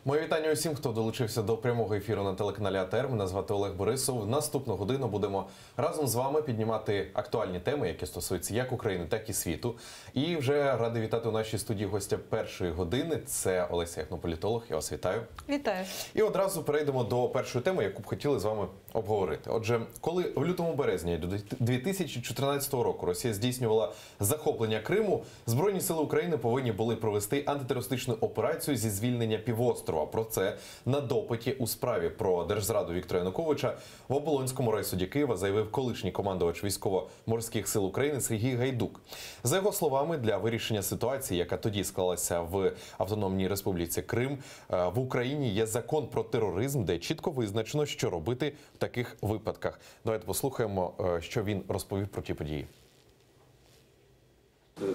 Моє вітання усім, хто долучився до прямого ефіру на телеканалі АТR. Мене звати Олег Борисов. Наступну годину будемо разом з вами піднімати актуальні теми, які стосуються як України, так і світу. І вже радий вітати у нашій студії гостя першої години. Це Олеся Яхно, політолог. Я вас вітаю. Вітаю. І одразу перейдемо до першої теми, яку б хотіли з вами обговорити. Отже, коли в лютому-березні 2014 року Росія здійснювала захоплення Криму, Збройні сили України повинні були провести антитерористичну операцію зі звільнення півострова. Про це на допиті у справі про держзраду Віктора Януковича в Оболонському райсуді Києва заявив колишній командувач військово-морських сил України Сергій Гайдук. За його словами, для вирішення ситуації, яка тоді склалася в Автономній Республіці Крим, в Україні є закон про тероризм, де чітко визначено, що робити в таких випадках. Давайте послухаємо, що він розповів про ті події.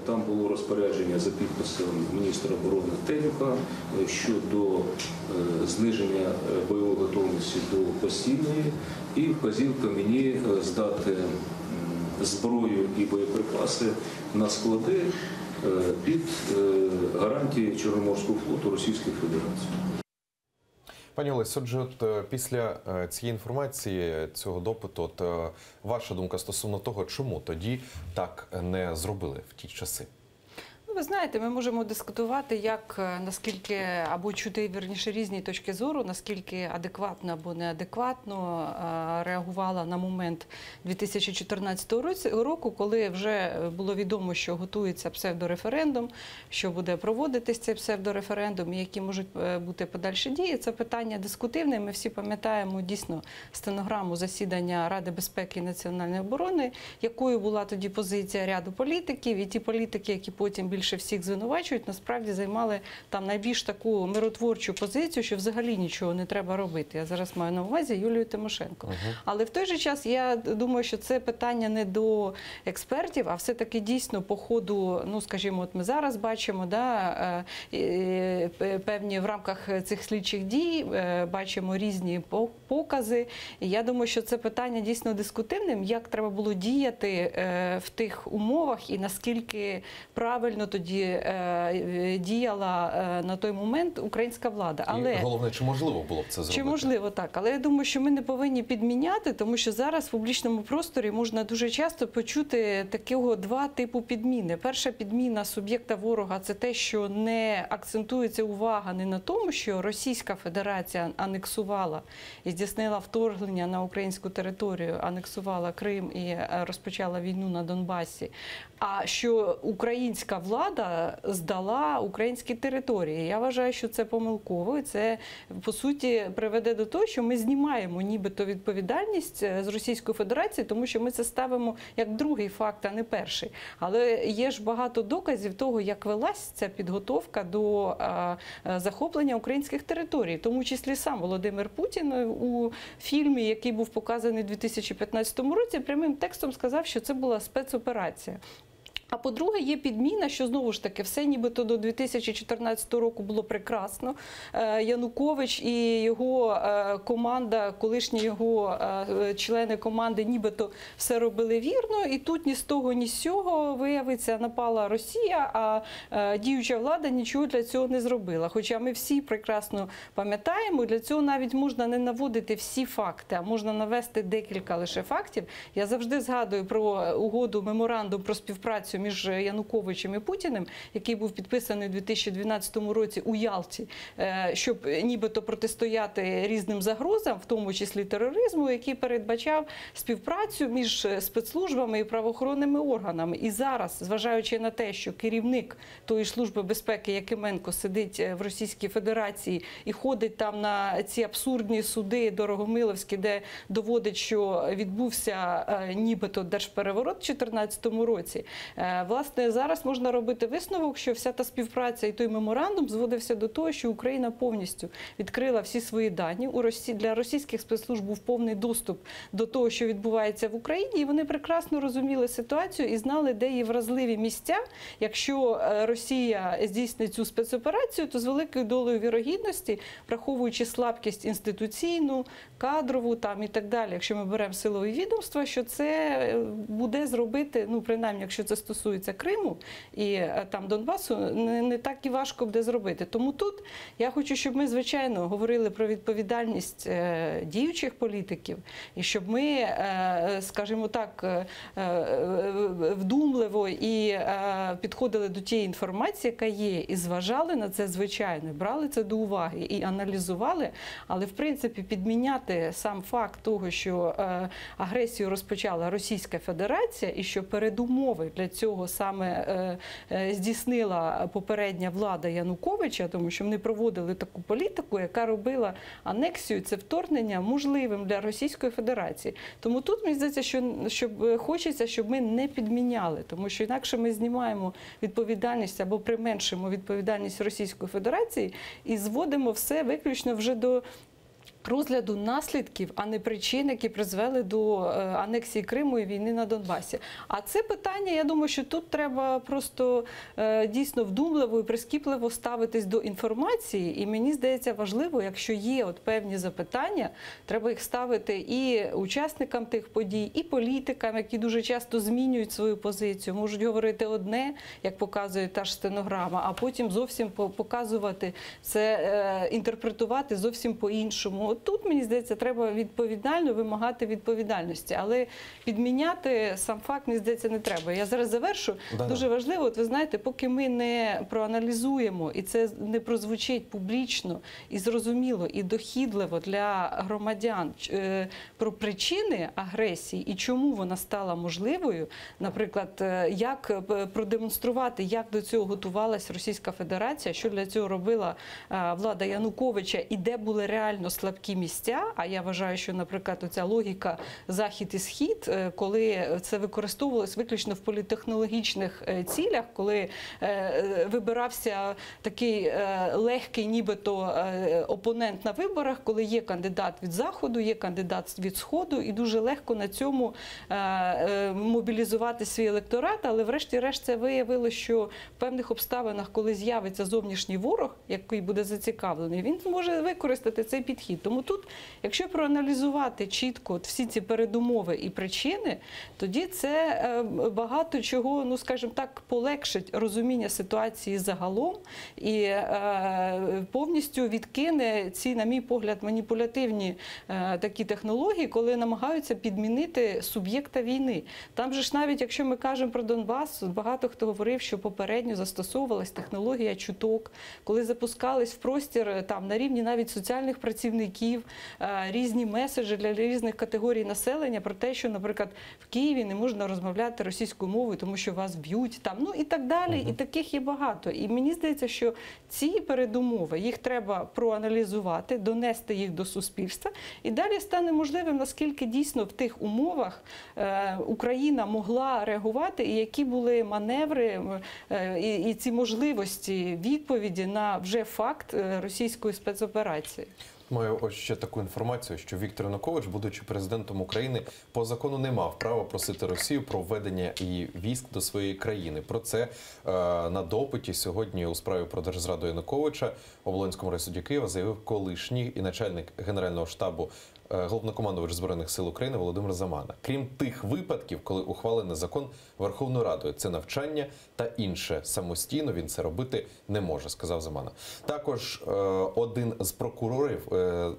Там було розпорядження за підписом міністра оборони Тенюка щодо зниження бойової готовності до постійної і вказівка мені здати зброю і боєприпаси на склади під гарантії Чорноморського флоту Російської Федерації. Пані Олесь, отже, після цієї інформації, цього допиту, ваша думка стосовно того, чому тоді так не зробили в ті часи? Ви знаєте, ми можемо дискутувати, наскільки, або чути, вірніше, різні точки зору, наскільки адекватно або неадекватно реагувала на момент 2014 року, коли вже було відомо, що готується псевдореферендум, що буде проводитись цей псевдореферендум і які можуть бути подальші дії. Це питання дискутивне. Ми всі пам'ятаємо дійсно стенограму засідання Ради безпеки і національної оборони, якою була тоді позиція ряду політиків, і ті політики, які потім більше всіх звинувачують, насправді займали там найбільш таку миротворчу позицію, що взагалі нічого не треба робити. Я зараз маю на увазі Юлію Тимошенко. Але в той же час я думаю, що це питання не до експертів, а все-таки дійсно по ходу, ну скажімо, от ми зараз бачимо, певні в рамках цих слідчих дій, бачимо різні покази. І я думаю, що це питання дійсно дискутивним, як треба було діяти в тих умовах і наскільки правильно тоді діяла на той момент українська влада. Але і головне, чи можливо було б це зробити? Чи можливо, так. Але я думаю, що ми не повинні підміняти, тому що зараз в публічному просторі можна дуже часто почути такого два типу підміни. Перша підміна суб'єкта ворога – це те, що не акцентується увага не на тому, що Російська Федерація анексувала і здійснила вторгнення на українську територію, анексувала Крим і розпочала війну на Донбасі, а що українська влада здала українські території. Я вважаю, що це помилково, і це, по суті, приведе до того, що ми знімаємо нібито відповідальність з Російської Федерації, тому що ми це ставимо як другий факт, а не перший. Але є ж багато доказів того, як велась ця підготовка до захоплення українських територій. В тому числі сам Володимир Путін у фільмі, який був показаний у 2015 році, прямим текстом сказав, що це була спецоперація. А по-друге, є підміна, що знову ж таки все нібито до 2014 року було прекрасно. Янукович і його команда, колишні його члени команди нібито все робили вірно. І тут ні з того, ні з цього, виявиться, напала Росія, а діюча влада нічого для цього не зробила. Хоча ми всі прекрасно пам'ятаємо, для цього навіть можна не наводити всі факти, а можна навести декілька лише фактів. Я завжди згадую про угоду, меморандум про співпрацю між Януковичем і Путіним, який був підписаний у 2012 році у Ялті, щоб нібито протистояти різним загрозам, в тому числі тероризму, який передбачав співпрацю між спецслужбами і правоохоронними органами. І зараз, зважаючи на те, що керівник тої служби безпеки Якименко сидить в Російській Федерації і ходить там на ці абсурдні суди дорогомиловські, де доводить, що відбувся нібито держпереворот у 2014 році, власне, зараз можна робити висновок, що вся та співпраця і той меморандум зводився до того, що Україна повністю відкрила всі свої дані. Для російських спецслужб був повний доступ до того, що відбувається в Україні, і вони прекрасно розуміли ситуацію і знали, де є вразливі місця. Якщо Росія здійснить цю спецоперацію, то з великою долею вірогідності, враховуючи слабкість інституційну, кадрову там і так далі, якщо ми беремо силові відомства, що це буде зробити, ну, принаймні, якщо це стосується стосується Криму і там Донбасу, не так і важко буде зробити. Тому тут я хочу, щоб ми, звичайно, говорили про відповідальність діючих політиків, і щоб ми, скажімо так, вдумливо і підходили до тієї інформації, яка є, і зважали на це, звичайно, і брали це до уваги, і аналізували, але, в принципі, підміняти сам факт того, що агресію розпочала Російська Федерація, і що передумови для цього саме здійснила попередня влада Януковича, тому що вони проводили таку політику, яка робила анексію, це вторгнення можливим для Російської Федерації. Тому тут, мені здається, що хочеться, щоб ми не підміняли, тому що інакше ми знімаємо відповідальність або применшимо відповідальність Російської Федерації і зводимо все виключно вже до розгляду наслідків, а не причин, які призвели до анексії Криму і війни на Донбасі. А це питання, я думаю, що тут треба просто дійсно вдумливо і прискіпливо ставитись до інформації. І мені здається важливо, якщо є от певні запитання, треба їх ставити і учасникам тих подій, і політикам, які дуже часто змінюють свою позицію, можуть говорити одне, як показує та ж стенограма, а потім зовсім показувати це, інтерпретувати зовсім по-іншому. От тут, мені здається, треба відповідально вимагати відповідальності, але підміняти сам факт, мені здається, не треба. Я зараз завершу. Дуже важливо, от ви знаєте, поки ми не проаналізуємо, і це не прозвучить публічно, і зрозуміло, і дохідливо для громадян про причини агресії і чому вона стала можливою, наприклад, як продемонструвати, як до цього готувалась Російська Федерація, що для цього робила влада Януковича і де були реально слабкі місця, а я вважаю, що, наприклад, оця логіка «захід і схід», коли це використовувалось виключно в політехнологічних цілях, коли вибирався такий легкий нібито опонент на виборах, коли є кандидат від Заходу, є кандидат від Сходу, і дуже легко на цьому мобілізувати свій електорат, але врешті-решт це виявилося, що в певних обставинах, коли з'явиться зовнішній ворог, який буде зацікавлений, він може використати цей підхід. Тому тут, якщо проаналізувати чітко всі ці передумови і причини, тоді це багато чого, ну, скажімо так, полегшить розуміння ситуації загалом і повністю відкине ці, на мій погляд, маніпулятивні такі технології, коли намагаються підмінити суб'єкта війни. Там же ж навіть, якщо ми кажемо про Донбас, багато хто говорив, що попередньо застосовувалась технологія чуток, коли запускались в простір там на рівні навіть соціальних працівників, різні меседжі для різних категорій населення про те, що, наприклад, в Києві не можна розмовляти російською мовою, тому що вас б'ють, там, ну і так далі, і таких є багато. І мені здається, що ці передумови, їх треба проаналізувати, донести їх до суспільства, і далі стане можливим, наскільки дійсно в тих умовах Україна могла реагувати, і які були маневри і ці можливості відповіді на вже факт російської спецоперації. Маю ось ще таку інформацію, що Віктор Янукович, будучи президентом України, по закону не мав права просити Росію про введення її військ до своєї країни. Про це на допиті сьогодні у справі про держзраду Януковича в Оболонському райсуді Києва заявив колишній і начальник Генерального штабу головнокомандувач Збройних сил України Володимир Замана. Крім тих випадків, коли ухвалений закон Верховною Радою, це навчання та інше. Самостійно він це робити не може, сказав Замана. Також один з прокурорів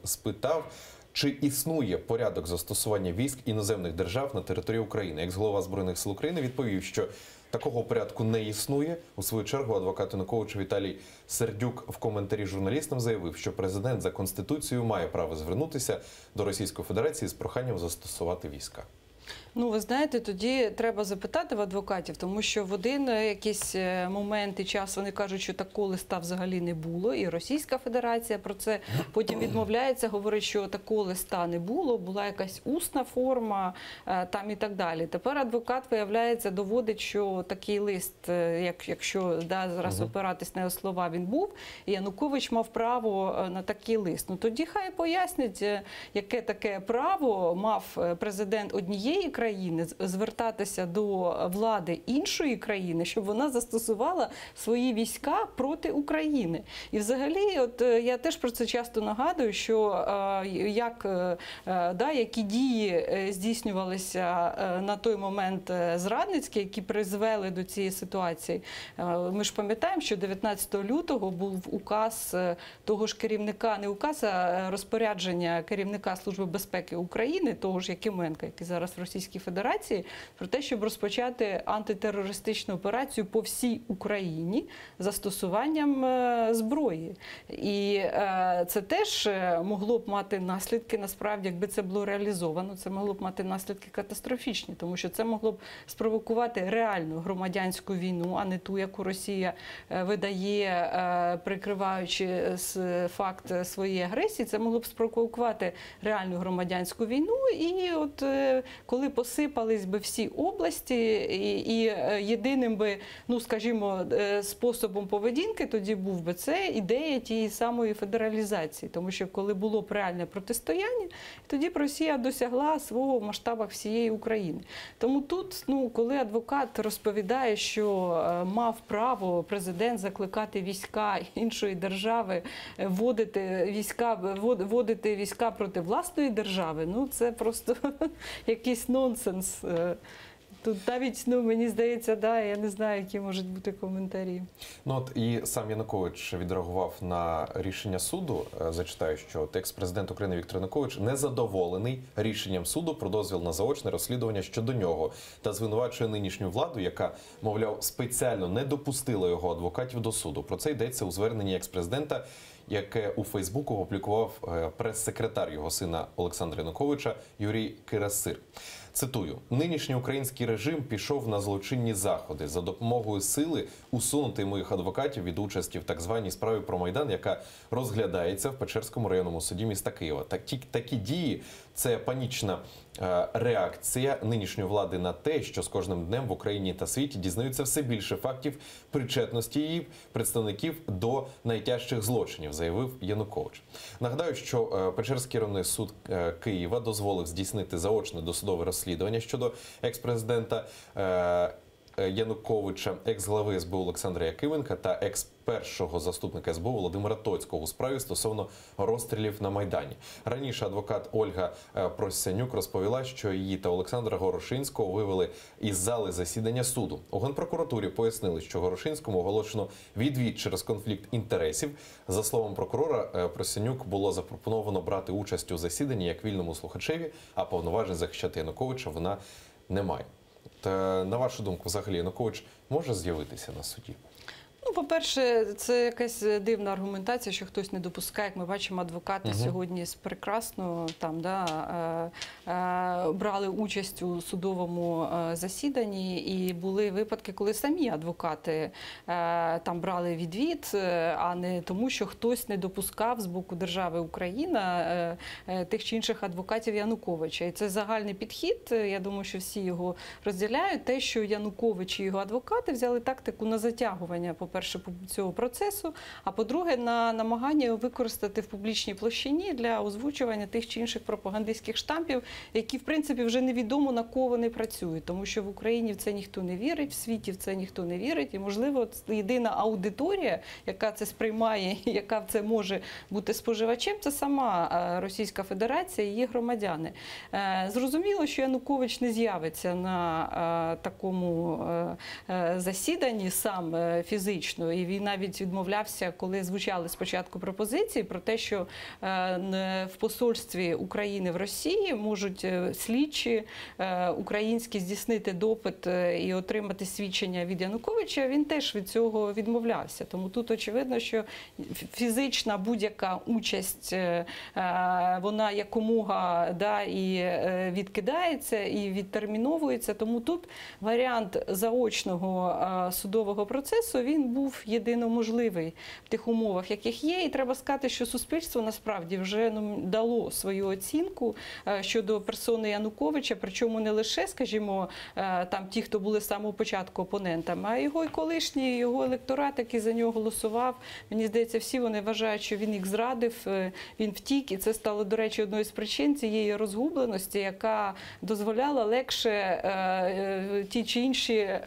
спитав, чи існує порядок застосування військ іноземних держав на території України. Екс-голова Збройних сил України відповів, що такого порядку не існує. У свою чергу адвокат Януковича Віталій Сердюк в коментарі журналістам заявив, що президент за Конституцією має право звернутися до Російської Федерації з проханням застосувати війська. Ну, ви знаєте, тоді треба запитати в адвокатів, тому що в один якийсь момент і час вони кажуть, що такого листа взагалі не було, і Російська Федерація про це потім відмовляється, говорить, що такого листа не було, була якась усна форма там і так далі. Тепер адвокат, виявляється, доводить, що такий лист, якщо зараз опиратись на його слова, він був, і Янукович мав право на такий лист. Ну, тоді хай пояснять, яке таке право мав президент однієї однієї країни звертатися до влади іншої країни, щоб вона застосувала свої війська проти України. І взагалі, от я теж про це часто нагадую, що які дії здійснювалися на той момент зрадницькі, які призвели до цієї ситуації. Ми ж пам'ятаємо, що 19 лютого був указ того ж керівника, не указ, а розпорядження керівника Служби безпеки України, того ж Якименка, який зараз в Російській Федерації, про те, щоб розпочати антитерористичну операцію по всій Україні застосуванням зброї. І це теж могло б мати наслідки, насправді, якби це було реалізовано, це могло б мати наслідки катастрофічні, тому що це могло б спровокувати реальну громадянську війну, а не ту, яку Росія видає, прикриваючи факт своєї агресії. Це могло б спровокувати реальну громадянську війну. І от коли посипались би всі області, і єдиним би, ну скажімо, способом поведінки тоді був би це ідея тієї самої федералізації. Тому що коли було б реальне протистояння, тоді б Росія досягла свого в масштабах всієї України. Тому тут, ну, коли адвокат розповідає, що мав право президент закликати війська іншої держави, вводити війська проти власної держави, ну це просто якийсь нонсенс. Тут навіть, ну, мені здається, я не знаю, які можуть бути коментарі. Ну от і сам Янукович відреагував на рішення суду. Зачитаю, що екс-президент України Віктор Янукович незадоволений рішенням суду про дозвіл на заочне розслідування щодо нього та звинувачує нинішню владу, яка, мовляв, спеціально не допустила його адвокатів до суду. Про це йдеться у зверненні екс-президента, яке у Фейсбуку опублікував прес-секретар його сина Олександра Януковича Юрій Кирасир. Цитую: «Нинішній український режим пішов на злочинні заходи за допомогою сили усунути моїх адвокатів від участі в так званій справі про Майдан, яка розглядається в Печерському районному суді міста Києва. Такі дії – це панічна реакція нинішньої влади на те, що з кожним днем в Україні та світі дізнаються все більше фактів причетності її представників до найтяжчих злочинів», заявив Янукович. Нагадаю, що Печерський районний суд Києва дозволив здійснити заочне досудове розслідування щодо екс-президента Януковича, екс-глави СБУ Олександра Якименка та екс-першого заступника СБУ Володимира Тоцького у справі стосовно розстрілів на Майдані. Раніше адвокат Ольга Просянюк розповіла, що її та Олександра Горошинського вивели із зали засідання суду. У Генпрокуратурі пояснили, що Горошинському оголошено відвід через конфлікт інтересів. За словом прокурора, Просянюк було запропоновано брати участь у засіданні як вільному слухачеві, а повноважень захищати Януковича вона не має. На вашу думку, взагалі, Янукович може з'явитися на суді? Ну, по-перше, це якась дивна аргументація, що хтось не допускає. Як ми бачимо, адвокати сьогодні прекрасно брали участь у судовому засіданні, і були випадки, коли самі адвокати там брали відвід, а не тому, що хтось не допускав з боку держави Україна тих чи інших адвокатів Януковича. І це загальний підхід, я думаю, що всі його розділяють, те, що Янукович і його адвокати взяли тактику на затягування, по-перше, цього процесу, а по-друге, на намагання його використати в публічній площині для озвучування тих чи інших пропагандистських штампів, які, в принципі, вже невідомо на кого вони працюють, тому що в Україні в це ніхто не вірить, в світі в це ніхто не вірить, і, можливо, єдина аудиторія, яка це сприймає, яка в це може бути споживачем, це сама Російська Федерація і її громадяни. Зрозуміло, що Янукович не з'явиться на такому засіданні сам фізично, і він навіть відмовлявся, коли звучали спочатку пропозиції про те, що в посольстві України в Росії можуть слідчі українські здійснити допит і отримати свідчення від Януковича. Він теж від цього відмовлявся. Тому тут очевидно, що фізична будь-яка участь, вона якомога і відкидається, і відтерміновується. Тому тут варіант заочного судового процесу, він був був єдино можливий в тих умовах, яких є. І треба сказати, що суспільство насправді вже дало свою оцінку щодо персони Януковича, причому не лише, скажімо, там ті, хто були з самого початку опонентами, а його і колишній, його електорат, який за нього голосував. Мені здається, всі вони вважають, що він їх зрадив, він втік, і це стало, до речі, одною з причин цієї розгубленості, яка дозволяла легше ті чи інші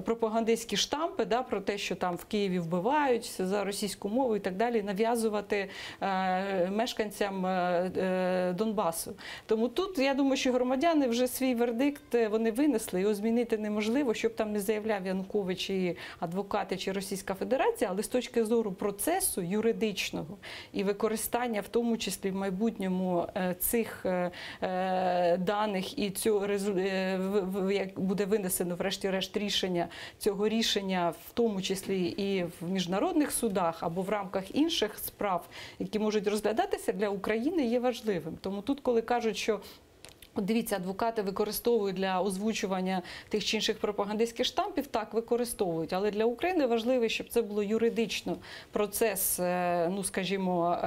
пропагандистські штампи, да, про те, що там в Києві вбивають за російську мову і так далі, нав'язувати мешканцям Донбасу. Тому тут, я думаю, що громадяни вже свій вердикт вони винесли, його змінити неможливо, щоб там не заявляв Янукович і адвокати чи Російська Федерація, але з точки зору процесу юридичного і використання, в тому числі в майбутньому, цих даних і цього як буде винесено врешті-решт рішення, цього рішення, в тому числі і в міжнародних судах або в рамках інших справ, які можуть розглядатися, для України є важливим. Тому тут, коли кажуть, що дивіться, адвокати використовують для озвучування тих чи інших пропагандистських штампів, так, використовують. Але для України важливо, щоб це було юридично процес, ну, скажімо,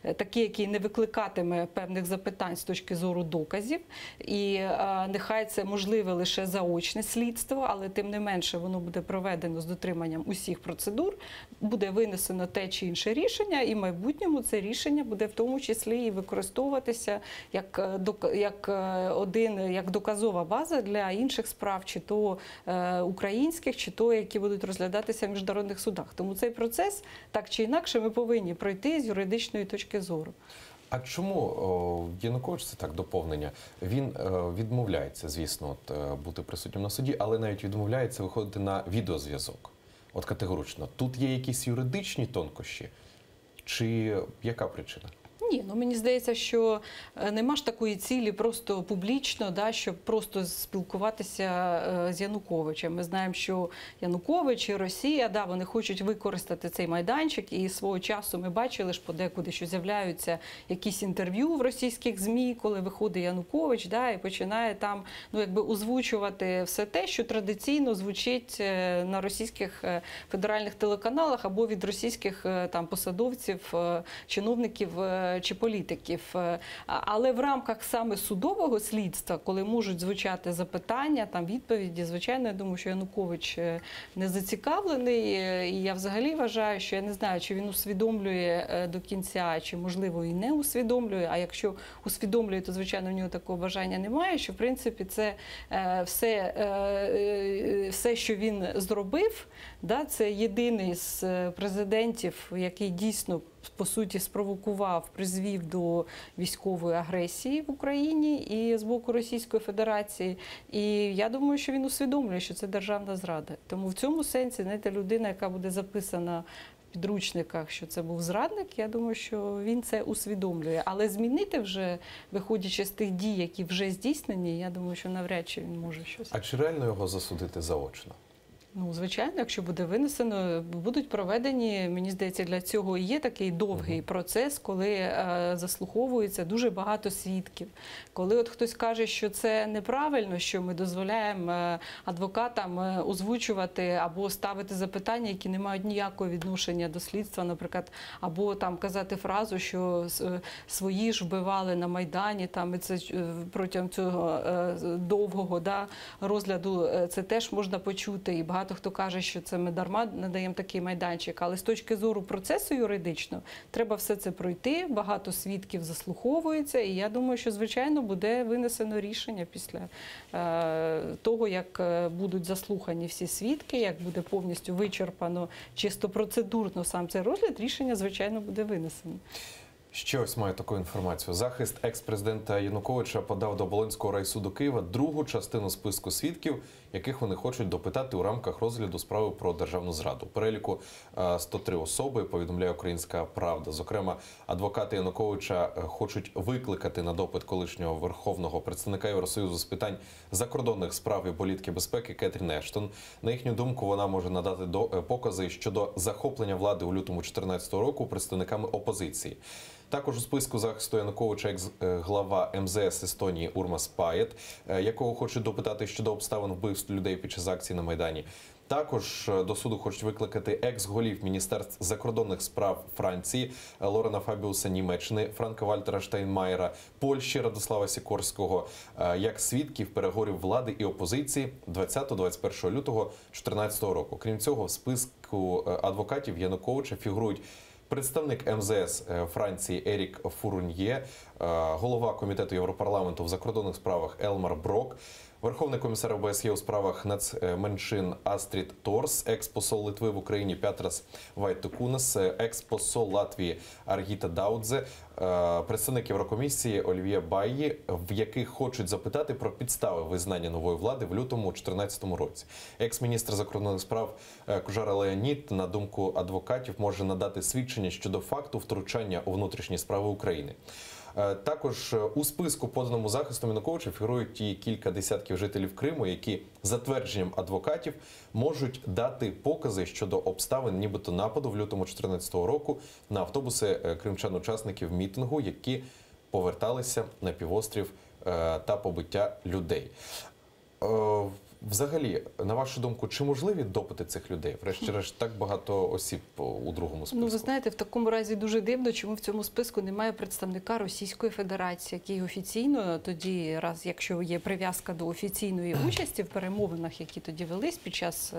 такий, який не викликатиме певних запитань з точки зору доказів. І нехай це можливе лише заочне слідство, але тим не менше воно буде проведено з дотриманням усіх процедур, буде винесено те чи інше рішення, і в майбутньому це рішення буде в тому числі і використовуватися як доказова база для інших справ, чи то українських, чи то, які будуть розглядатися в міжнародних судах. Тому цей процес, так чи інакше, ми повинні пройти з юридичної точки зору. А чому Янукович, це так доповнення, він відмовляється, звісно, бути присутнім на суді, але навіть відмовляється виходити на відеозв'язок? От категорично. Тут є якісь юридичні тонкощі? Чи яка причина? Ні, ну мені здається, що нема ж такої цілі просто публічно, да, щоб просто спілкуватися з Януковичем. Ми знаємо, що Янукович і Росія, да, вони хочуть використати цей майданчик, і свого часу ми бачили ж подекуди, що з'являються якісь інтерв'ю в російських ЗМІ, коли виходить Янукович, да, і починає там, ну, якби озвучувати все те, що традиційно звучить на російських федеральних телеканалах або від російських там посадовців, чиновників чи політиків. Але в рамках саме судового слідства, коли можуть звучати запитання, там відповіді, звичайно, я думаю, що Янукович не зацікавлений. І я взагалі вважаю, що я не знаю, чи він усвідомлює до кінця, чи, можливо, і не усвідомлює. А якщо усвідомлює, то, звичайно, в нього такого бажання немає, що, в принципі, це все, що він зробив, да, це єдиний з президентів, який дійсно, по суті, спровокував, призвів до військової агресії в Україні і з боку Російської Федерації. І я думаю, що він усвідомлює, що це державна зрада. Тому в цьому сенсі, знаєте, людина, яка буде записана в підручниках, що це був зрадник, я думаю, що він це усвідомлює. Але змінити вже, виходячи з тих дій, які вже здійснені, я думаю, що навряд чи він може щось. А чи реально його засудити заочно? Ну, звичайно, якщо буде винесено, будуть проведені, мені здається, для цього і є такий довгий процес, коли заслуховується дуже багато свідків. Коли от хтось каже, що це неправильно, що ми дозволяємо адвокатам озвучувати або ставити запитання, які не мають ніякого відношення до слідства, наприклад, або там казати фразу, що свої ж вбивали на Майдані, там, і це протягом цього довгого, да, розгляду це теж можна почути. І багато хто каже, що це ми дарма надаємо такий майданчик, але з точки зору процесу юридичного треба все це пройти, багато свідків заслуховується, і я думаю, що, звичайно, буде винесено рішення після того, як будуть заслухані всі свідки, як буде повністю вичерпано чисто процедурно сам цей розгляд, рішення, звичайно, буде винесено. Ще ось маю таку інформацію. Захист екс-президента Януковича подав до Оболонського райсуду Києва другу частину списку свідків, яких вони хочуть допитати у рамках розгляду справи про державну зраду. У переліку 103 особи, повідомляє «Українська правда». Зокрема, адвокати Януковича хочуть викликати на допит колишнього верховного представника Євросоюзу з питань закордонних справ і політики безпеки Кетрін Ештон. На їхню думку, вона може надати покази щодо захоплення влади у лютому 2014 року представниками опозиції. Також у списку захисту Януковича екс-глава МЗС Естонії Урмас Паєт, якого хочуть допитати щодо обставин вбивств людей під час акції на Майдані. Також до суду хочуть викликати екс-голів Міністерств закордонних справ Франції Лорена Фабіуса Німеччини, Франка Вальтера Штайнмаєра, Польщі Радослава Сікорського як свідків переговорів влади і опозиції 20-21 лютого 2014 року. Крім цього, в списку адвокатів Януковича фігурують представник МЗС Франції Ерік Фуруньє, голова Комітету Європарламенту в закордонних справах Елмар Брок, Верховний комісар ОБСЄ у справах нацменшин Астрід Торс, екс-посол Литви в Україні Петрас Вайтукунас, екс-посол Латвії Аргіта Даудзе, представник Єврокомісії Олівія Байї, в яких хочуть запитати про підстави визнання нової влади в лютому 2014 році. Екс-міністр закордонних справ Кужара Леонід, на думку адвокатів, може надати свідчення щодо факту втручання у внутрішні справи України. Також у списку, поданому захистом Януковича, фігурують і кілька десятків жителів Криму, які, за твердженням адвокатів, можуть дати покази щодо обставин нібито нападу в лютому 2014 року на автобуси кримчан-учасників мітингу, які поверталися на півострів та побиття людей. Взагалі, на вашу думку, чи можливі допити цих людей? Врешті-решт, так багато осіб у другому списку. Ну, ви знаєте, в такому разі дуже дивно, чому в цьому списку немає представника Російської Федерації, який офіційно тоді, раз якщо є прив'язка до офіційної участі в перемовинах, які тоді велись під час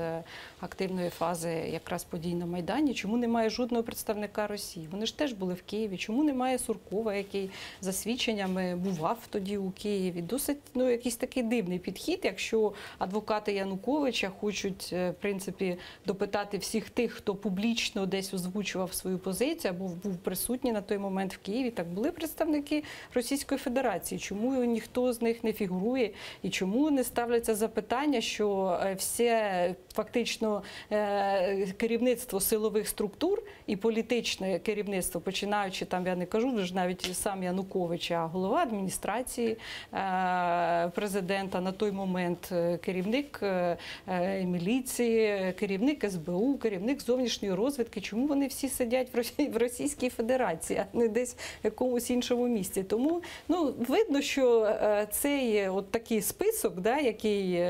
активної фази якраз подій на Майдані, чому немає жодного представника Росії? Вони ж теж були в Києві. Чому немає Суркова, який за свідченнями бував тоді у Києві? Досить, якийсь такий дивний підхід, якщо адвокати Януковича хочуть, в принципі, допитати всіх тих, хто публічно десь озвучував свою позицію або був присутній на той момент в Києві. Так були представники Російської Федерації. Чому ніхто з них не фігурує? І чому не ставляться запитання, що все фактично керівництво силових структур і політичне керівництво, починаючи там, я не кажу вже навіть сам Янукович, а голова адміністрації президента на той момент, керівник міліції, керівник СБУ, керівник зовнішньої розвідки. Чому вони всі сидять в Російській Федерації, а не десь в якомусь іншому місці? Тому видно, що цей от такий список, який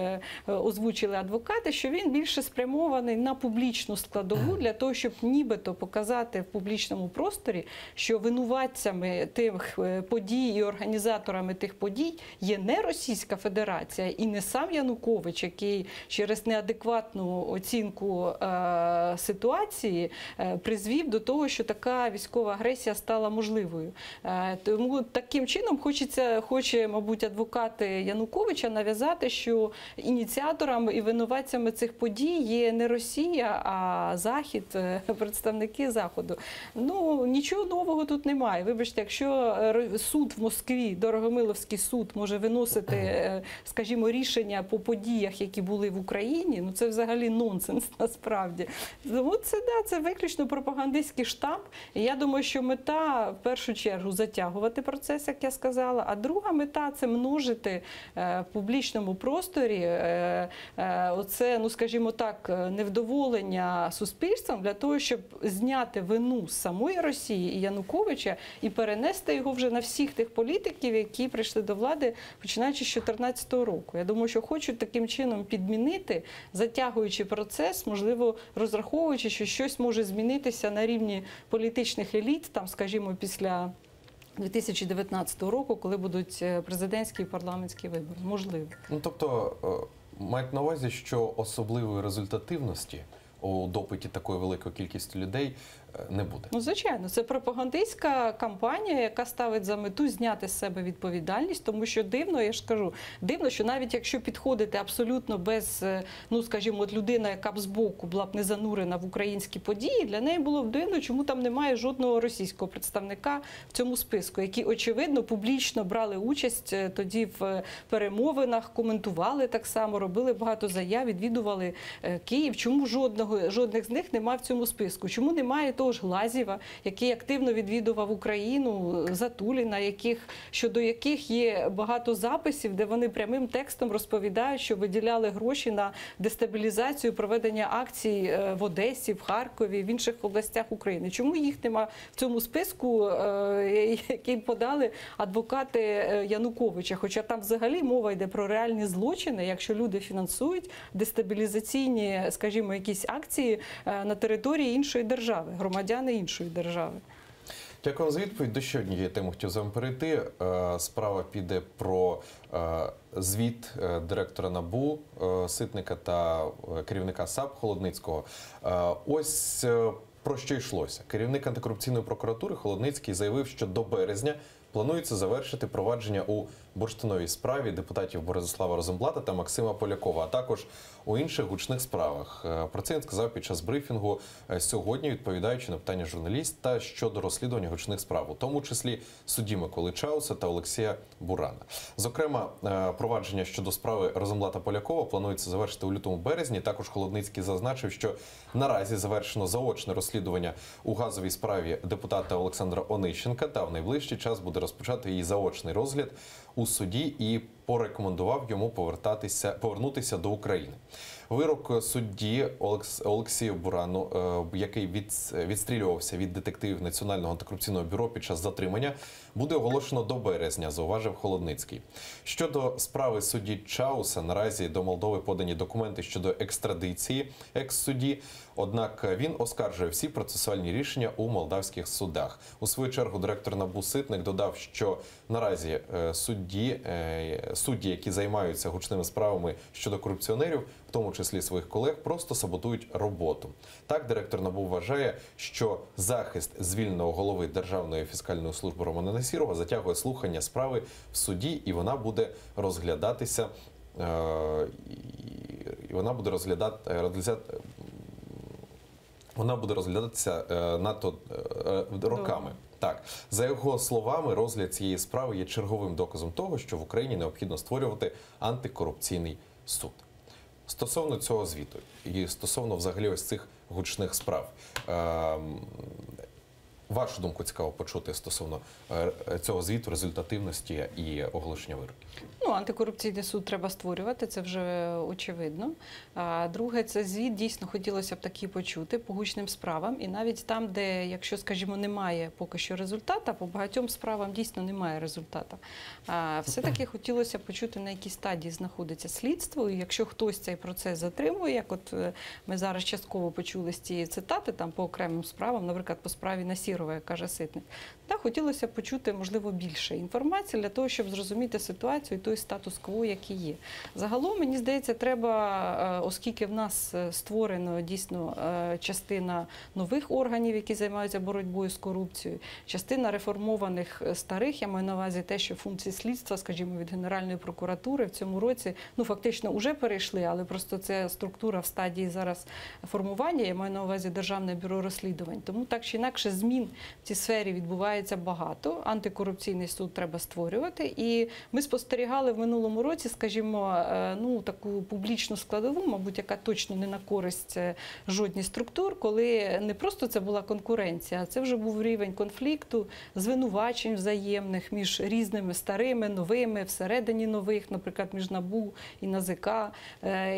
озвучили адвокати, що він більше спрямований на публічну складову для того, щоб нібито показати в публічному просторі, що винуватцями тих подій і організаторами тих подій є не Російська Федерація і не сам Янукович, який через неадекватну оцінку ситуації призвів до того, що така військова агресія стала можливою. Тому таким чином хоче, мабуть, адвокати Януковича нав'язати, що ініціаторами і винуватцями цих подій є не Росія, а Захід, представники Заходу. Нічого нового тут немає. Вибачте, якщо суд в Москві, Дорогомиловський суд, може виносити, скажімо, рішення по подіях, які були в Україні, це взагалі нонсенс насправді. Тому це виключно пропагандистський штамп. І я думаю, що мета, в першу чергу, затягувати процес, як я сказала, а друга мета – це множити в публічному просторі оце, скажімо так, невдоволення суспільством для того, щоб зняти вину з самої Росії і Януковича і перенести його вже на всіх тих політиків, які прийшли до влади, починаючи з 2014 року. Я думаю, що хочуть таким чином підмінити, затягуючи процес, можливо, розраховуючи, що щось може змінитися на рівні політичних еліт, там, скажімо, після 2019 року, коли будуть президентські і парламентські вибори. Можливо. Тобто, мають на увазі, що особливої результативності у допиті такої великої кількості людей не буде. Звичайно, це пропагандистська кампанія, яка ставить за мету зняти з себе відповідальність, тому що дивно, я ж кажу, дивно, що навіть якщо підходити абсолютно без, скажімо, от людина, яка б збоку була б не занурена в українські події, для неї було б дивно, чому там немає жодного російського представника в цьому списку, які, очевидно, публічно брали участь тоді в перемовинах, коментували так само, робили багато заяв, відвідували Київ. Чому жодних з них немає в цьому списку? Чому немає того того ж Глазєва, який активно відвідував Україну, Затуліна, щодо яких є багато записів, де вони прямим текстом розповідають, що виділяли гроші на дестабілізацію проведення акцій в Одесі, в Харкові, в інших областях України. Чому їх нема в цьому списку, який подали адвокати Януковича? Хоча там взагалі мова йде про реальні злочини, якщо люди фінансують дестабілізаційні, скажімо, якісь акції на території іншої держави, громадяни іншої держави. Дякую за відповідь. До ще однієї теми хотів з вами перейти. Справа піде про звіт директора НАБУ Ситника та керівника САП Холодницького. Ось про що йшлося. Керівник антикорупційної прокуратури Холодницький заявив, що до березня планується завершити провадження у бурштиновій справі депутатів Борислава Розенблата та Максима Полякова, а також у інших гучних справах. Про це він сказав під час брифінгу сьогодні, відповідаючи на питання журналіста щодо розслідування гучних справ, у тому числі судді Миколи Чауса та Олексія Бурана. Зокрема, провадження щодо справи Розенблата Полякова планується завершити у лютому-березні. Також Холодницький зазначив, що наразі завершено заочне розслідування у газовій справі депутата Олександра Онищенка та в найближчий час буде розпочати її заочний розгляд у суді і порекомендував йому повернутися до України. Вирок судді Олексію Бурану, який відстрілювався від детективів Національного антикорупційного бюро під час затримання, буде оголошено до березня, зауважив Холодницький. Щодо справи судді Чауса, наразі до Молдови подані документи щодо екстрадиції екс-судді, однак він оскаржує всі процесуальні рішення у молдавських судах. У свою чергу директор НАБУ Ситник додав, що наразі судді, які займаються гучними справами щодо корупціонерів, в тому числі своїх колег, просто саботують роботу. Так, директор НАБУ вважає, що захист звільненого голови Державної фіскальної служби Романа Насірова затягує слухання справи в суді, і вона буде розглядатися надто роками. Так, за його словами, розгляд цієї справи є черговим доказом того, що в Україні необхідно створювати антикорупційний суд. Стосовно цього звіту і стосовно взагалі ось цих гучних справ, вашу думку цікаво почути стосовно цього звіту, результативності і оголошення вироків. Антикорупційний суд треба створювати, це вже очевидно. Друге, це звіт дійсно хотілося б такі почути по гучним справам. І навіть там, де, якщо, скажімо, немає поки що результату, по багатьом справам дійсно немає результату. Все-таки хотілося б почути, на якій стадії знаходиться слідство. І якщо хтось цей процес затримує, як от ми зараз частково почули з цієї цитати, там по окремим справам, наприклад, по справі Насірова, як каже Ситник, хотілося б почути, можливо, більше інформації для того, щоб зрозуміти ситуацію і той статус-кво, який є. Загалом, мені здається, треба, оскільки в нас створено дійсно частина нових органів, які займаються боротьбою з корупцією, частина реформованих старих, я маю на увазі те, що функції слідства, скажімо, від Генеральної прокуратури в цьому році, фактично вже перейшли, але просто це структура в стадії зараз формування, я маю на увазі Державне бюро розслідувань. Тому так чи інакше змін в цій сфері відбувається багато. Антикорупційний суд треба створювати. І ми спостерігали в минулому році, скажімо, таку публічну складову, мабуть, яка точно не на користь жодній структур, коли не просто це була конкуренція, а це вже був рівень конфлікту, звинувачень взаємних між різними старими, новими, всередині нових, наприклад, між НАБУ і НАЗК.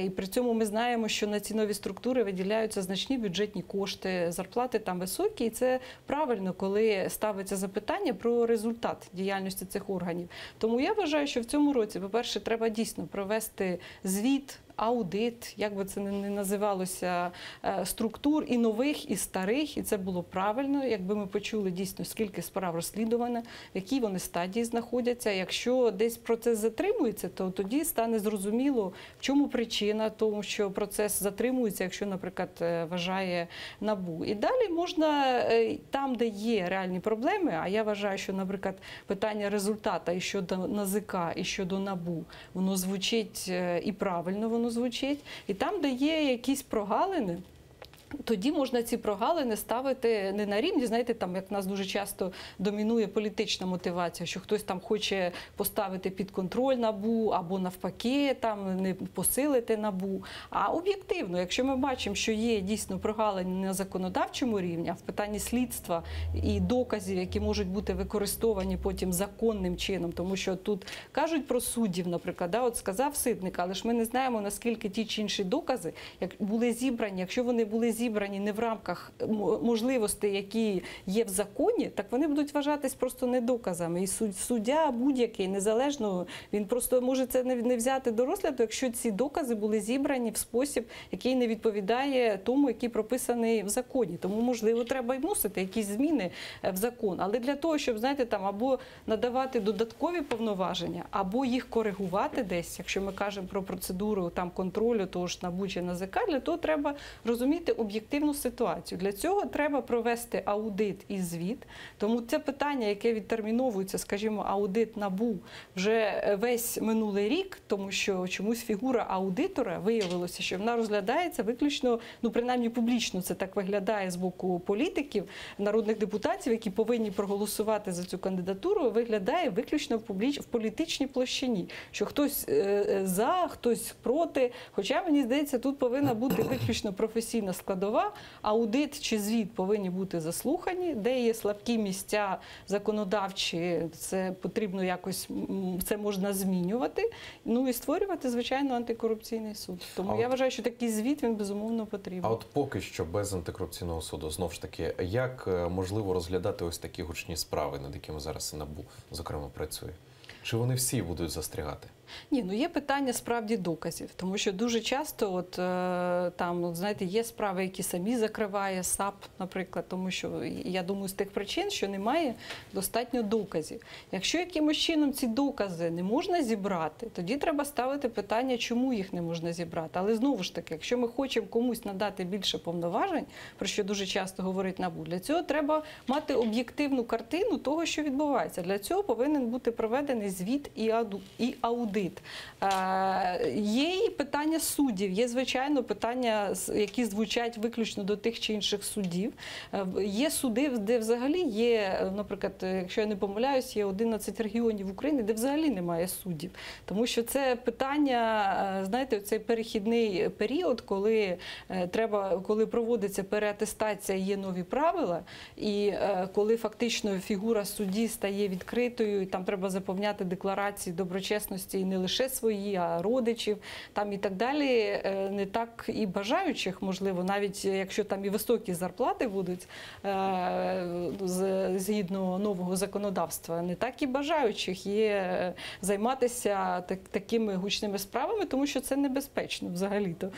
І при цьому ми знаємо, що на ці нові структури виділяються значні бюджетні кошти, зарплати там високі, і це правильно, коли ставиться запитання про результат діяльності цих органів. Тому я вважаю, що в цьому році, по-перше, треба дійсно провести звіт, аудит, як би це не називалося, структур і нових, і старих, і це було правильно, якби ми почули дійсно, скільки справ розслідувано, в якій вони стадії знаходяться. Якщо десь процес затримується, то тоді стане зрозуміло, в чому причина тому, що процес затримується, якщо, наприклад, вважає НАБУ. І далі можна, там, де є реальні проблеми, а я вважаю, що, наприклад, питання результату і щодо НАЗК, і щодо НАБУ, воно звучить і правильно воно звучить. І там, де є якісь прогалини, тоді можна ці прогалини ставити не на рівні, знаєте, там, як в нас дуже часто домінує політична мотивація, що хтось там хоче поставити під контроль НАБУ або навпаки там не посилити НАБУ. А об'єктивно, якщо ми бачимо, що є дійсно прогалини на законодавчому рівні, а в питанні слідства і доказів, які можуть бути використовані потім законним чином, тому що тут кажуть про суддів, наприклад, от сказав Ситник, але ж ми не знаємо, наскільки ті чи інші докази як були зібрані, якщо вони були зібрані не в рамках можливостей, які є в законі, так вони будуть вважатись просто недоказами. І суддя будь-який, незалежно, він просто може це не взяти до розгляду, якщо ці докази були зібрані в спосіб, який не відповідає тому, який прописаний в законі. Тому, можливо, треба й вносити якісь зміни в закон. Але для того, щоб, знаєте, там або надавати додаткові повноваження, або їх коригувати десь, якщо ми кажемо про процедуру там контролю того ж НАБУ чи НАЗК, для того треба розуміти об'єктивну ситуацію. Для цього треба провести аудит і звіт. Тому це питання, яке відтерміновується, скажімо, аудит НАБУ вже весь минулий рік, тому що чомусь фігура аудитора виявилося, що вона розглядається виключно, ну принаймні публічно це так виглядає з боку політиків, народних депутатів, які повинні проголосувати за цю кандидатуру, виглядає виключно в політичній площині, що хтось за, хтось проти. Хоча, мені здається, тут повинна бути виключно професійна складова, аудит чи звіт повинні бути заслухані, де є слабкі місця законодавчі, це потрібно якось, це можна змінювати, ну і створювати, звичайно, антикорупційний суд. Тому я вважаю, що такий звіт, він безумовно потрібен. А от поки що без антикорупційного суду, знов ж таки, як можливо розглядати ось такі гучні справи, над якими зараз НАБУ, зокрема, працює? Чи вони всі будуть застрягати? Ні, ну є питання справді доказів, тому що дуже часто от там, от, знаєте, є справи, які самі закриває САП, наприклад, тому що, я думаю, з тих причин, що немає достатньо доказів. Якщо якимось чином ці докази не можна зібрати, тоді треба ставити питання, чому їх не можна зібрати. Але знову ж таки, якщо ми хочемо комусь надати більше повноважень, про що дуже часто говорить НАБУ, для цього треба мати об'єктивну картину того, що відбувається. Для цього повинен бути проведений звіт і аудит. Є і питання суддів, є, звичайно, питання, які звучать виключно до тих чи інших суддів. Є суди, де взагалі є, наприклад, якщо я не помиляюсь, є 11 регіонів України, де взагалі немає суддів. Тому що це питання, знаєте, цей перехідний період, коли проводиться переатестація, є нові правила, і коли фактично фігура судді стає відкритою, і там треба заповняти декларації доброчесності і не лише свої, а родичів там і так далі, не так і бажаючих, можливо, навіть якщо там і високі зарплати будуть згідно нового законодавства, не так і бажаючих є займатися такими гучними справами, тому що це небезпечно взагалі-то.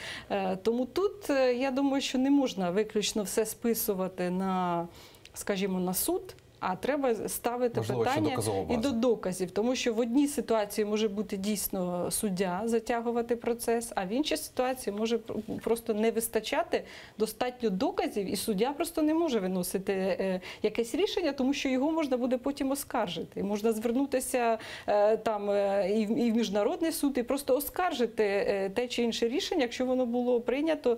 Тому тут, я думаю, що не можна виключно все списувати на, скажімо, на суд, а треба ставити можливо, питання і до доказів. Тому що в одній ситуації може бути дійсно суддя затягувати процес, а в іншій ситуації може просто не вистачати достатньо доказів, і суддя просто не може виносити якесь рішення, тому що його можна буде потім оскаржити. І можна звернутися там і в міжнародний суд, і просто оскаржити те чи інше рішення, якщо воно було прийнято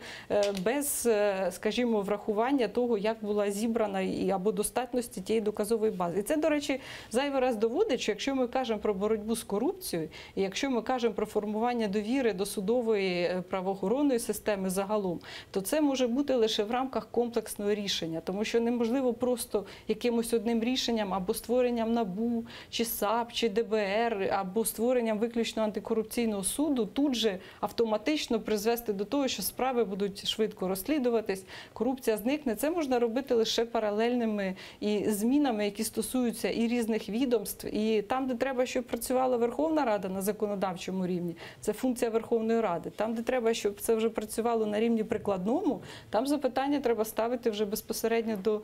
без, скажімо, врахування того, як була зібрана або достатності тієї доказової бази. І це, до речі, зайвий раз доводить, що якщо ми кажемо про боротьбу з корупцією, і якщо ми кажемо про формування довіри до судової правоохоронної системи загалом, то це може бути лише в рамках комплексного рішення, тому що неможливо просто якимось одним рішенням або створенням НАБУ, чи САП, чи ДБР, або створенням виключно антикорупційного суду тут же автоматично призвести до того, що справи будуть швидко розслідуватись, корупція зникне. Це можна робити лише паралельними і змінами, які стосуються і різних відомств, і там, де треба, щоб працювала Верховна Рада на законодавчому рівні, це функція Верховної Ради. Там, де треба, щоб це вже працювало на рівні прикладному, там запитання треба ставити вже безпосередньо до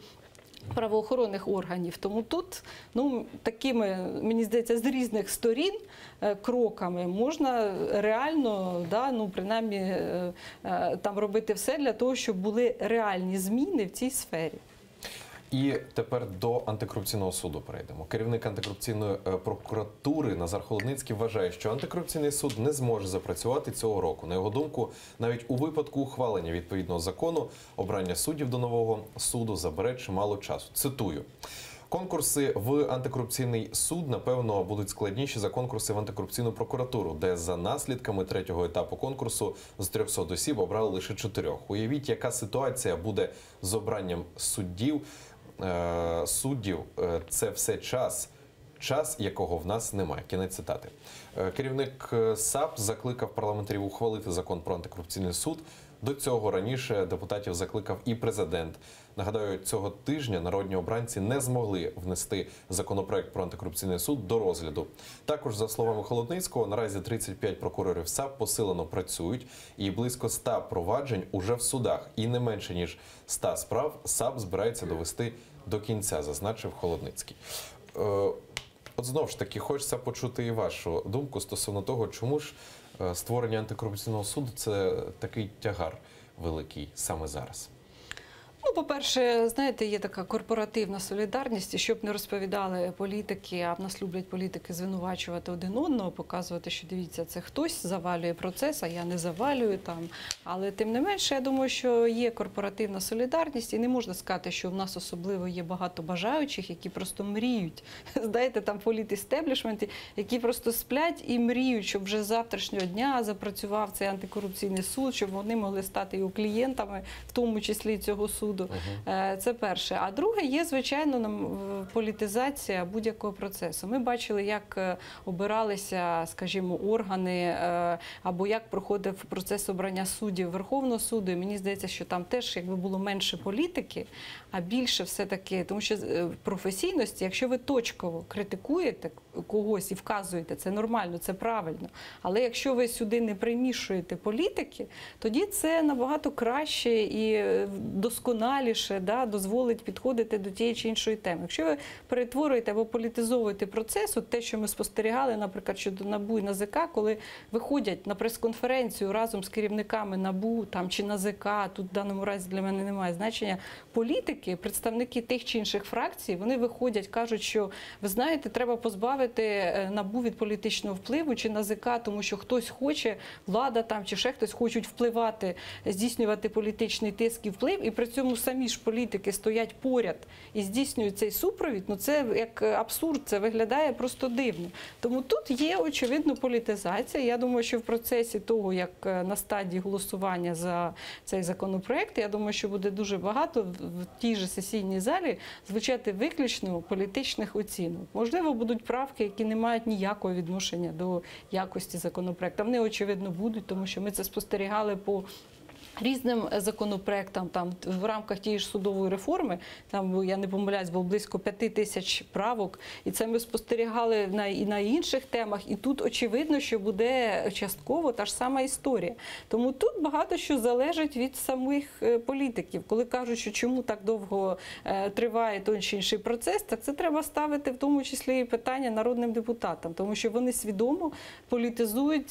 правоохоронних органів. Тому тут, ну, такими, мені здається, з різних сторін кроками можна реально, да, ну, принаймні, там робити все для того, щоб були реальні зміни в цій сфері. І тепер до антикорупційного суду перейдемо. Керівник антикорупційної прокуратури Назар Холодницький вважає, що антикорупційний суд не зможе запрацювати цього року. На його думку, навіть у випадку ухвалення відповідного закону обрання суддів до нового суду забере чимало часу. Цитую. Конкурси в антикорупційний суд, напевно, будуть складніші за конкурси в антикорупційну прокуратуру, де за наслідками третього етапу конкурсу з 300 осіб обрали лише 4. Уявіть, яка ситуація буде з обранням суддів. Це все час, якого в нас немає. Кінець цитати. Керівник САП закликав парламентарів ухвалити закон про антикорупційний суд. До цього раніше депутатів закликав і президент. Нагадаю, цього тижня народні обранці не змогли внести законопроект про антикорупційний суд до розгляду. Також, за словами Холодницького, наразі 35 прокурорів САП посилено працюють і близько 100 проваджень уже в судах. І не менше, ніж 100 справ САП збирається довести до кінця, зазначив Холодницький. От знову ж таки, хочеться почути і вашу думку стосовно того, чому ж створення антикорупційного суду – це такий тягар великий саме зараз. Ну, по-перше, знаєте, є така корпоративна солідарність, і щоб не розповідали політики, а в нас люблять політики звинувачувати один одного, показувати, що дивіться, це хтось завалює процес, а я не завалюю там. Але тим не менше, я думаю, що є корпоративна солідарність, і не можна сказати, що в нас особливо є багато бажаючих, які просто мріють. Знаєте, там політестеблішменти, які просто сплять і мріють, щоб вже з завтрашнього дня запрацював цей антикорупційний суд, щоб вони могли стати його клієнтами, в тому числі цього суду. Це перше. А друге, є, звичайно, політизація будь-якого процесу. Ми бачили, як обиралися, скажімо, органи, або як проходив процес обрання суддів Верховного суду. І мені здається, що там теж якби було менше політики, а більше все-таки, тому що професійності, якщо ви точково критикуєте когось і вказуєте, це нормально, це правильно. Але якщо ви сюди не примішуєте політики, тоді це набагато краще і досконаліше, дозволить підходити до тієї чи іншої теми. Якщо ви перетворюєте або політизовуєте процес, от те, що ми спостерігали, наприклад, щодо НАБУ і НАЗК, коли виходять на прес-конференцію разом з керівниками НАБУ там, чи НАЗК, тут в даному разі для мене немає значення, політики, представники тих чи інших фракцій, вони виходять, кажуть, що, ви знаєте, треба позбавити НАБУ від політичного впливу, чи НАЗК, тому що хтось хоче, влада там, чи ще хтось хочуть впливати, здійснювати політичний тиск і вплив, і при цьому самі ж політики стоять поряд і здійснюють цей супровід, ну це як абсурд, це виглядає просто дивно. Тому тут є, очевидно, політизація. Я думаю, що в процесі того, як на стадії голосування за цей законопроект, я думаю, що буде дуже багато в тій же сесійній залі звучати виключно політичних оцінок. Можливо, будуть правки, які не мають ніякого відношення до якості законопроекту. Вони, очевидно, будуть, тому що ми це спостерігали по різним законопроектам, там в рамках тієї ж судової реформи, там, я не помиляюсь, було близько 5000 правок, і це ми спостерігали і на інших темах, і тут очевидно, що буде частково та ж сама історія. Тому тут багато що залежить від самих політиків. Коли кажуть, що чому так довго триває той чи інший процес, так це треба ставити в тому числі і питання народним депутатам, тому що вони свідомо політизують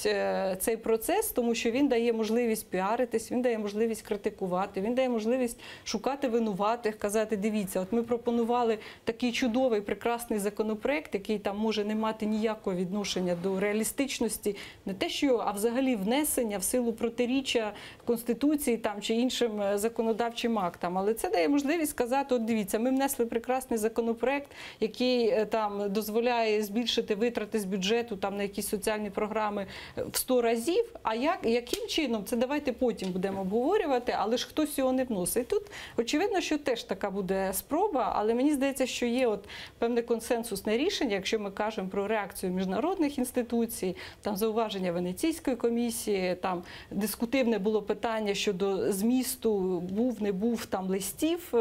цей процес, тому що він дає можливість піаритись, він дає можливість критикувати, він дає можливість шукати винуватих, казати, дивіться, от ми пропонували такий чудовий, прекрасний законопроект, який там може не мати ніякого відношення до реалістичності, не те що, а взагалі внесення в силу протиріччя Конституції там, чи іншим законодавчим актам. Але це дає можливість сказати, от дивіться, ми внесли прекрасний законопроект, який там дозволяє збільшити витрати з бюджету там, на якісь соціальні програми в 100 разів, а яким чином? Це давайте потім будемо обговорювати, але ж хтось його не вносить. Тут, очевидно, що теж така буде спроба, але мені здається, що є от певне консенсусне рішення, якщо ми кажемо про реакцію міжнародних інституцій, там зауваження Венеційської комісії, там дискутивне було питання щодо змісту, був, не був там листів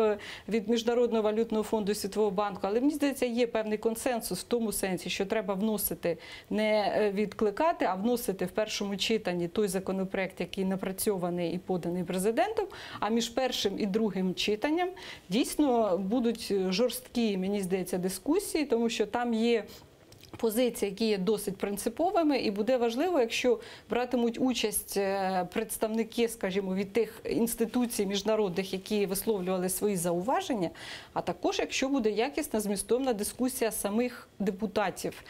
від Міжнародного валютного фонду і Світового банку, але мені здається, є певний консенсус в тому сенсі, що треба вносити, не відкликати, а вносити в першому читанні той законопроект, який напрацьований і поданий президентом, а між першим і другим читанням дійсно будуть жорсткі, мені здається, дискусії, тому що там є позиції, які є досить принциповими, і буде важливо, якщо братимуть участь представники, скажімо, від тих інституцій міжнародних, які висловлювали свої зауваження, а також якщо буде якісна змістовна дискусія самих депутатів,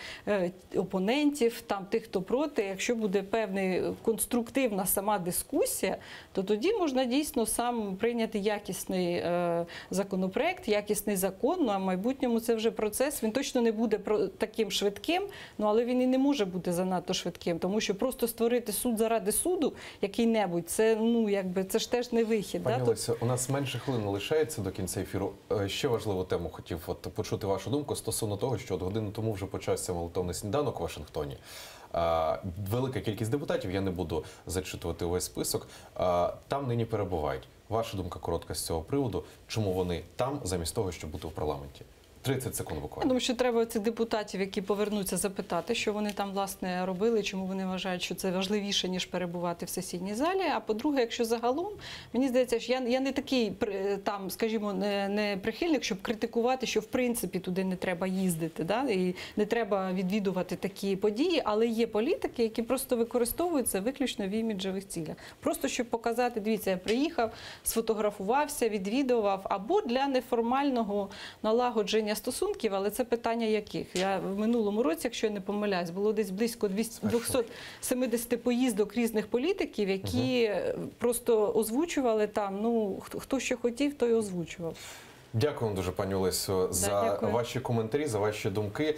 опонентів, там тих, хто проти, якщо буде певна конструктивна сама дискусія, то тоді можна дійсно сам прийняти якісний законопроект, якісний закон. Ну, а в майбутньому це вже процес. Він точно не буде таким швидким, але він і не може бути занадто швидким, тому що просто створити суд заради суду, який-небудь, це, це ж теж не вихід. Пані Олесю, у нас менше хвилин лишається до кінця ефіру. Ще важливу тему хотів почути вашу думку стосовно того, що годину тому вже почався молитовний сніданок у Вашингтоні. Велика кількість депутатів, я не буду зачитувати увесь список, там нині перебувають. Ваша думка коротка з цього приводу, чому вони там, замість того, щоб бути в парламенті? 30 секунд Я буквально. думаю, що треба цих депутатів, які повернуться, запитати, що вони там, власне, робили, чому вони вважають, що це важливіше, ніж перебувати в сесійній залі. А по-друге, якщо загалом, мені здається, що я не такий, там, скажімо, не прихильник, щоб критикувати, що в принципі туди не треба їздити, да? І не треба відвідувати такі події, але є політики, які просто використовуються виключно в іміджевих цілях. Просто щоб показати, дивіться, я приїхав, сфотографувався, відвідував, або для неформального налагодження стосунків, але це питання яких? Я в минулому році, якщо я не помиляюсь, було десь близько 270 поїздок різних політиків, які просто озвучували там, хто що хотів, той і озвучував. Дякую вам дуже, пані Олесю, за дякую. ваші коментарі, за ваші думки,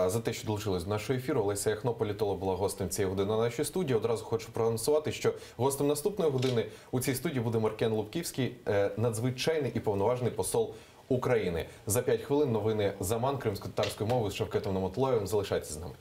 за те, що долучились до нашого ефіру. Олеся Яхно, політолог, була гостем цієї години на нашій студії. Одразу хочу проанонсувати, що гостем наступної години у цій студії буде Маркіян Лубківський, надзвичайний і повноважний посол України. За 5 хвилин новини Заман кримськотатарською мовою з Шевкетом Намотлоєвим. Залишайтеся з нами.